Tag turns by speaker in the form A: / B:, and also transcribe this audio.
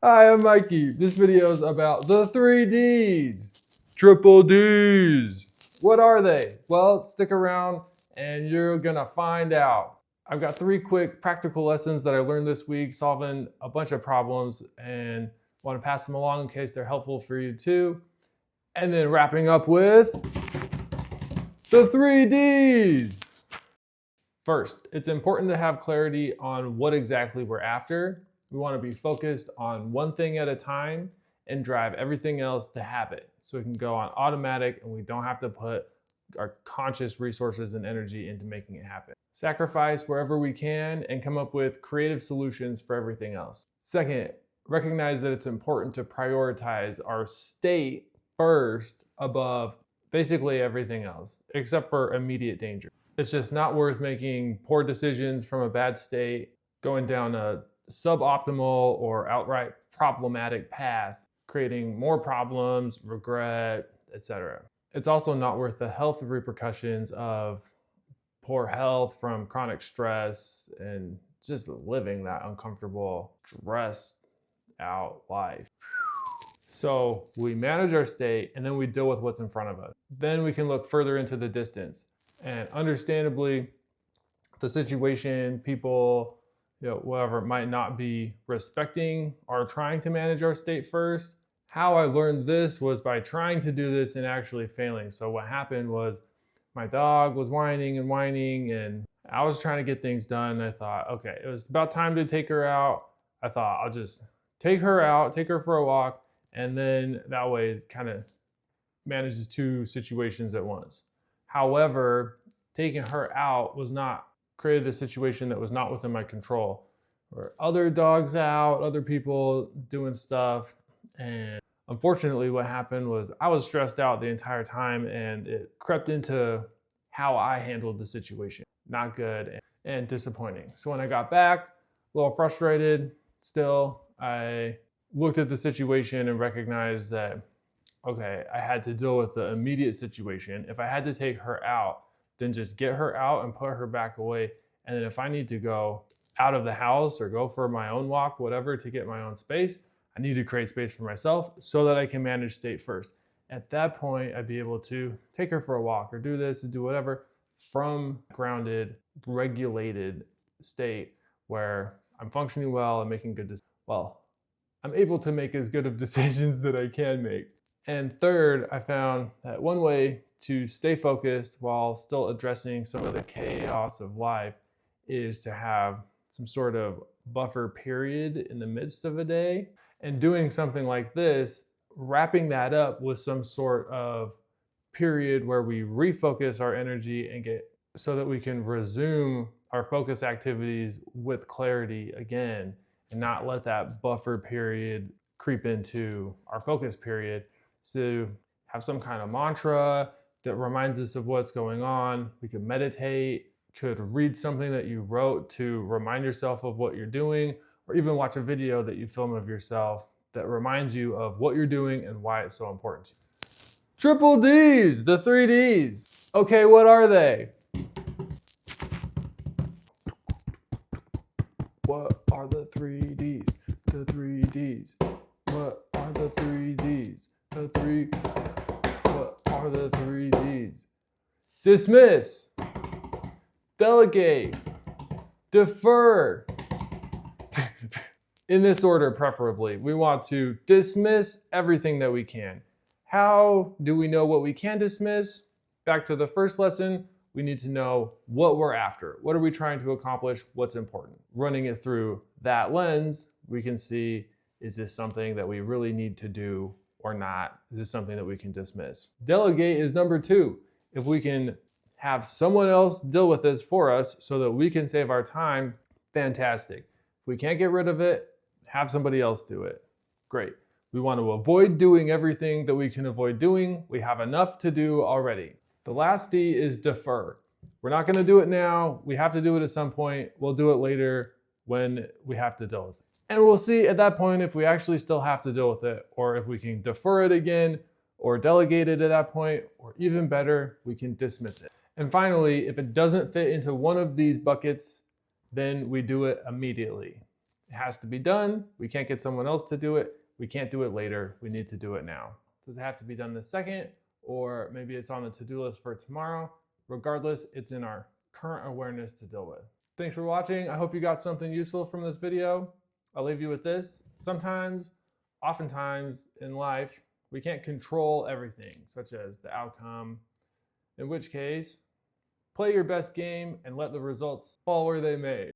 A: Hi, I'm Mikey. This video is about the 3Ds. Triple Ds. What are they? Well, stick around and you're gonna find out. I've got 3 quick practical lessons that I learned this week solving a bunch of problems and want to pass them along in case they're helpful for you too. And then wrapping up with the 3Ds. First, it's important to have clarity on what exactly we're after. We want to be focused on one thing at a time and drive everything else to habit so we can go on automatic and we don't have to put our conscious resources and energy into making it happen. Sacrifice wherever we can and come up with creative solutions for everything else. Second, recognize that it's important to prioritize our state first above basically everything else, except for immediate danger. It's just not worth making poor decisions from a bad state, going down a suboptimal or outright problematic path, creating more problems, regret, etc. It's also not worth the health repercussions of poor health from chronic stress and just living that uncomfortable, stressed out life. So we manage our state and then we deal with what's in front of us. Then we can look further into the distance. And understandably, the situation, people, whatever, might not be respecting or trying to manage our state first. How I learned this was by trying to do this and actually failing. So what happened was my dog was whining and whining, and I was trying to get things done. I thought, okay, it was about time to take her out. I thought I'll just take her out, take her for a walk, and then that way it kind of manages 2 situations at once. However, taking her out was not created a situation that was not within my control. There were other dogs out, other people doing stuff, and unfortunately what happened was I was stressed out the entire time and it crept into how I handled the situation. Not good and disappointing. So when I got back, a little frustrated still, I looked at the situation and recognized that okay, I had to deal with the immediate situation. If I had to take her out, then just get her out and put her back away. And then if I need to go out of the house or go for my own walk, whatever, to get my own space, I need to create space for myself so that I can manage state first. At that point, I'd be able to take her for a walk or do this and do whatever from grounded, regulated state where I'm functioning well and making good decisions. Well, I'm able to make as good of decisions that I can make. And third, I found that one way to stay focused while still addressing some of the chaos of life is to have some sort of buffer period in the midst of a day. And doing something like this, wrapping that up with some sort of period where we refocus our energy and get so that we can resume our focus activities with clarity again and not let that buffer period creep into our focus period. To have some kind of mantra that reminds us of what's going on. We could meditate, could read something that you wrote to remind yourself of what you're doing, or even watch a video that you film of yourself that reminds you of what you're doing and why it's so important to you. Triple Ds, the 3Ds. Okay, what are they? What are the 3Ds? The 3Ds. What are the 3Ds? The 3. What are the 3Ds? Dismiss. Delegate. Defer. In this order, preferably. We want to dismiss everything that we can. How do we know what we can dismiss? Back to the first lesson, we need to know what we're after. What are we trying to accomplish? What's important? Running it through that lens, we can see, is this something that we really need to do or not? Is this something that we can dismiss? Delegate is number 2. If we can have someone else deal with this for us so that we can save our time, fantastic. If we can't get rid of it, have somebody else do it. Great. We want to avoid doing everything that we can avoid doing. We have enough to do already. The last D is defer. We're not going to do it now. We have to do it at some point. We'll do it later when we have to deal with it. And we'll see at that point if we actually still have to deal with it, or if we can defer it again, or delegate it at that point, or even better, we can dismiss it. And finally, if it doesn't fit into one of these buckets, then we do it immediately. It has to be done. We can't get someone else to do it. We can't do it later. We need to do it now. Does it have to be done this second? Or maybe it's on the to-do list for tomorrow. Regardless, it's in our current awareness to deal with. Thanks for watching. I hope you got something useful from this video. I'll leave you with this. Sometimes, oftentimes in life, we can't control everything, such as the outcome, in which case, play your best game and let the results fall where they may.